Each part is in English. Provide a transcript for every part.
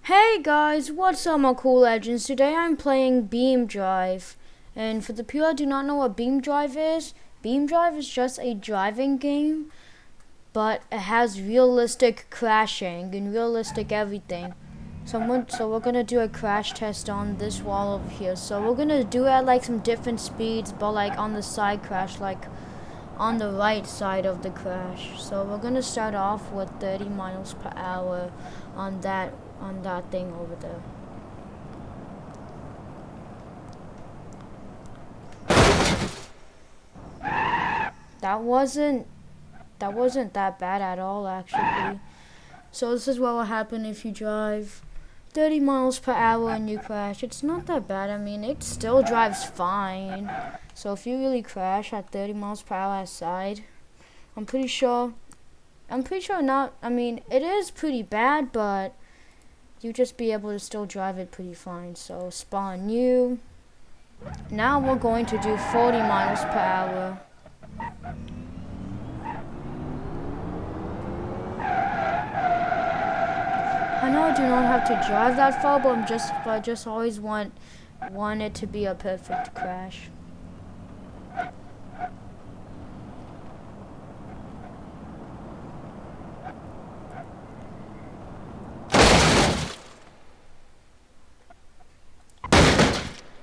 Hey guys, what's up my cool legends? Today I'm playing Beam Drive. And for the people that do not know what Beam Drive is just a driving game, but it has realistic crashing and realistic everything. So we're gonna do a crash test on this wall over here. So we're gonna do it at like some different speeds, but like on the side crash, like on the right side of the crash. So we're gonna start off with 30 miles per hour on that thing over there. That wasn't that bad at all actually. So this is what will happen if you drive 30 miles per hour and you crash. It's not that bad. I mean, it still drives fine. So if you really crash at 30 miles per hour outside, I'm pretty sure not. I mean, it is pretty bad, but you just be able to still drive it pretty fine. So spawn new. Now we're going to do 40 miles per hour. I know I do not have to drive that far, but I just always want it to be a perfect crash.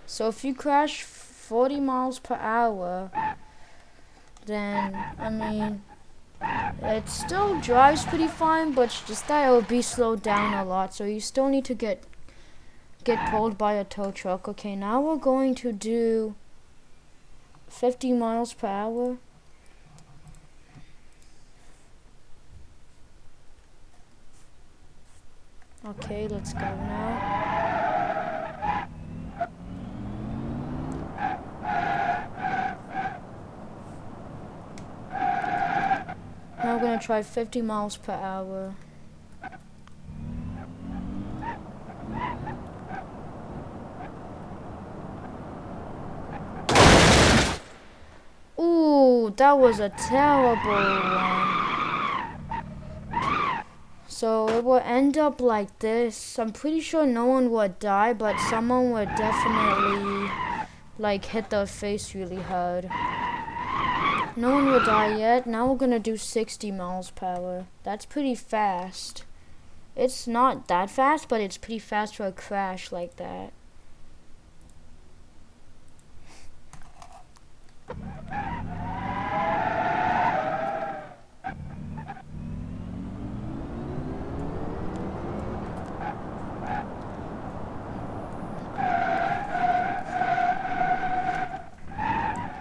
So if you crash 40 miles per hour, then, I mean, it still drives pretty fine, but it's just that it will be slowed down a lot. So you still need to get pulled by a tow truck. Okay, now we're going to do 50 miles per hour. Okay, let's go now. Now we're gonna try 50 miles per hour. Ooh, that was a terrible one. So it will end up like this. I'm pretty sure no one would die, but someone would definitely like hit their face really hard. No one will die yet. Now we're gonna do 60 miles per hour. That's pretty fast. It's not that fast, but it's pretty fast for a crash like that.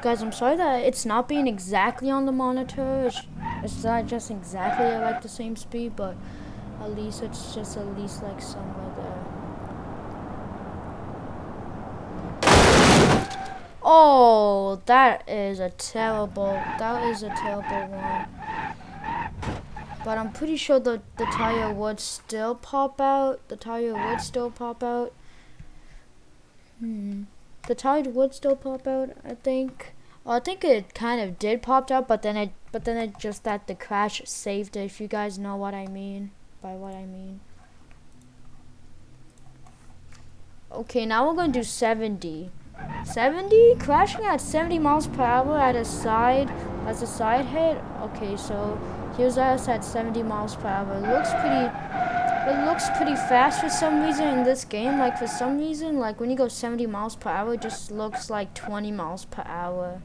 Guys, I'm sorry that it's not being exactly on the monitor. It's not just exactly at like the same speed, but at least it's just at least like somewhere there. Oh, that is a terrible one. But I'm pretty sure the tire would still pop out. The tire would still pop out. The tire would still pop out, I think. Well, I think it kind of did pop out, but then it just that the crash saved it. If you guys know what I mean by what I mean. Okay, now we're gonna do 70. 70? Crashing at 70 miles per hour at a side as a side hit. Okay, so here's us at 70 miles per hour. It looks pretty fast for some reason in this game. Like for some reason, like when you go 70 miles per hour, it just looks like 20 miles per hour.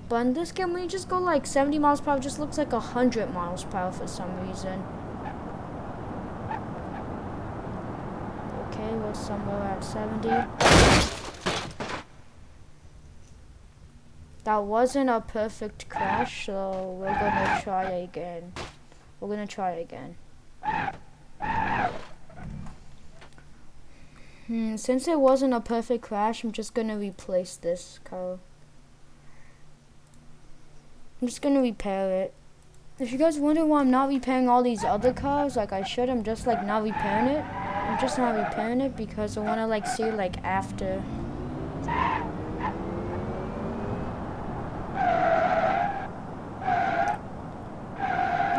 But in this game, when you just go like 70 miles per hour, it just looks like 100 miles per hour for some reason. Okay, we're somewhere at 70. That wasn't a perfect crash, so we're gonna try again. Since it wasn't a perfect crash, I'm just gonna replace this car. I'm just gonna repair it. If you guys wonder why I'm not repairing all these other cars like I should, I'm just like not repairing it. I'm just not repairing it because I wanna like see it like after.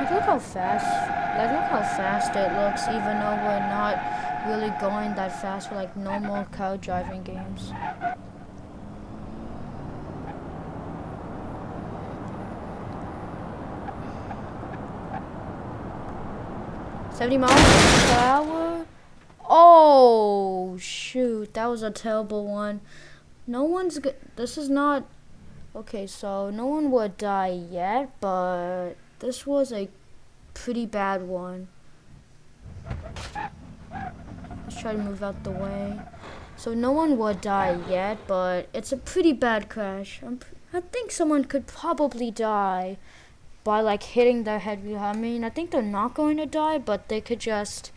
Look how fast it looks, even though we're not really going that fast for like normal car driving games. $70 mph? Oh, shoot. That was a terrible one. No one's good. This is not... Okay, so no one would die yet, but this was a pretty bad one. Let's try to move out the way. So no one would die yet, but it's a pretty bad crash. I think someone could probably die by like hitting their head really hard. I mean, I think they're not going to die, but they could just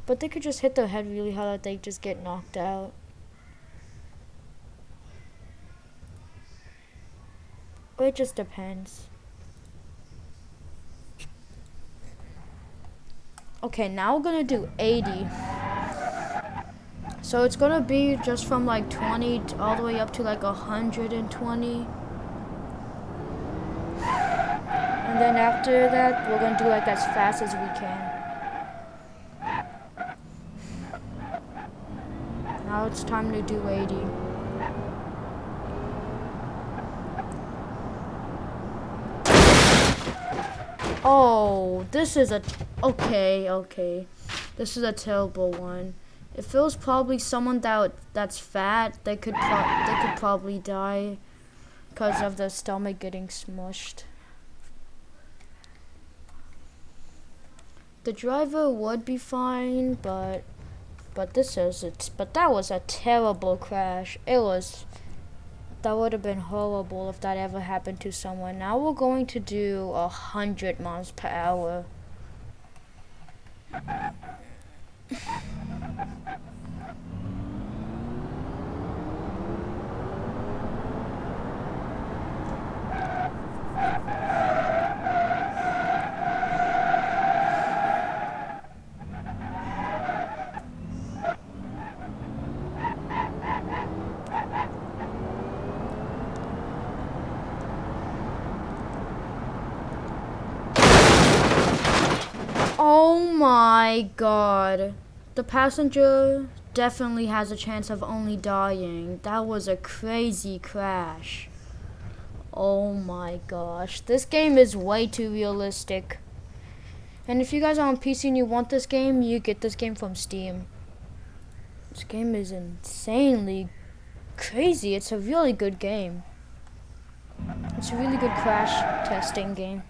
hit their head really hard. They just get knocked out. It just depends. Okay, now we're gonna do 80. So it's gonna be just from like 20 all the way up to like 120. And then after that, we're gonna do like as fast as we can. Now it's time to do 80. Oh, this is okay. This is a terrible one. If it was probably someone that's fat, they could probably die because of their stomach getting smushed. The driver would be fine, but that was a terrible crash. That would have been horrible if that ever happened to someone. Now we're going to do 100 miles per hour. Oh my god. The passenger definitely has a chance of only dying. That was a crazy crash. Oh my gosh. This game is way too realistic. And if you guys are on PC and you want this game, you get this game from Steam. This game is insanely crazy. It's a really good game. It's a really good crash testing game.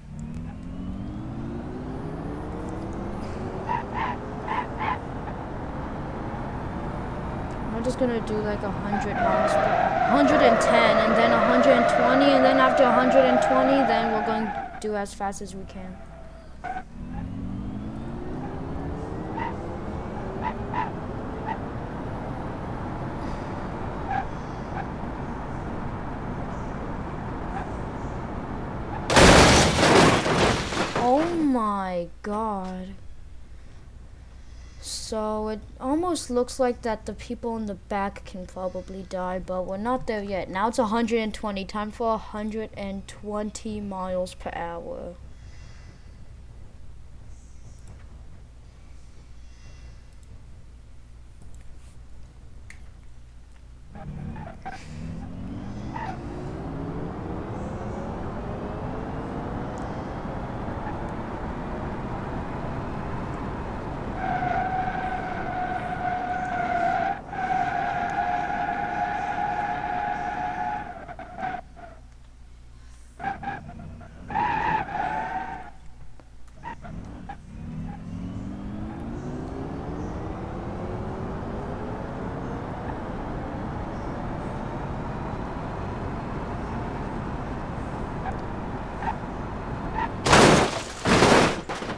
I'm just gonna do like 100 miles per hour, 110, and then 120, and then after 120, then we're going to do as fast as we can. Oh my god. So it almost looks like that the people in the back can probably die, but we're not there yet. Now it's 120. Time for 120 miles per hour.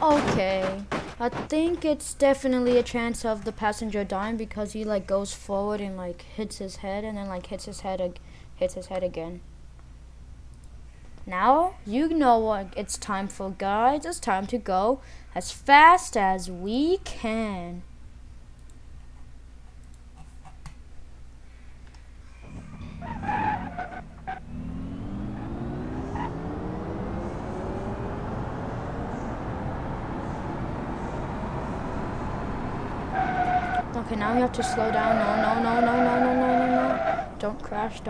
Okay, I think it's definitely a chance of the passenger dying because he like goes forward and like hits his head and then like hits his head again. Now you know what it's time for, guys. It's time to go as fast as we can. Okay, now we have to slow down. No. Don't crash.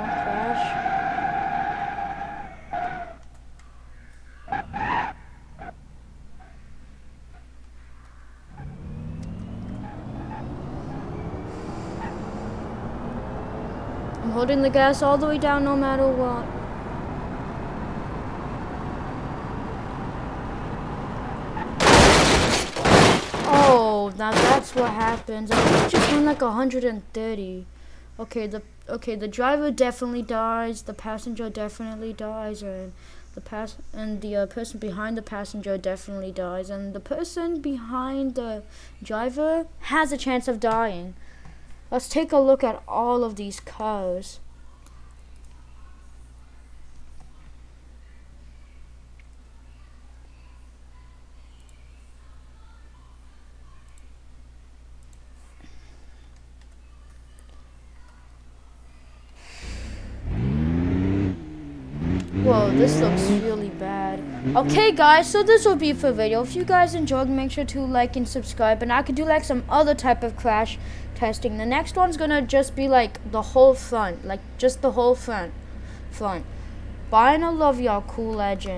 I'm holding the gas all the way down no matter what. Oh, now that's what happens. I think it just went like 130. Okay, the driver definitely dies. The passenger definitely dies, and the person behind the passenger definitely dies, and the person behind the driver has a chance of dying. Let's take a look at all of these cars. Whoa, this looks really bad. Okay guys, so this will be for video. If you guys enjoyed, make sure to like and subscribe, and I could do like some other type of crash testing. The next one's gonna just be like the whole front, like just the whole front. Bye, and I love y'all, Cool Legend.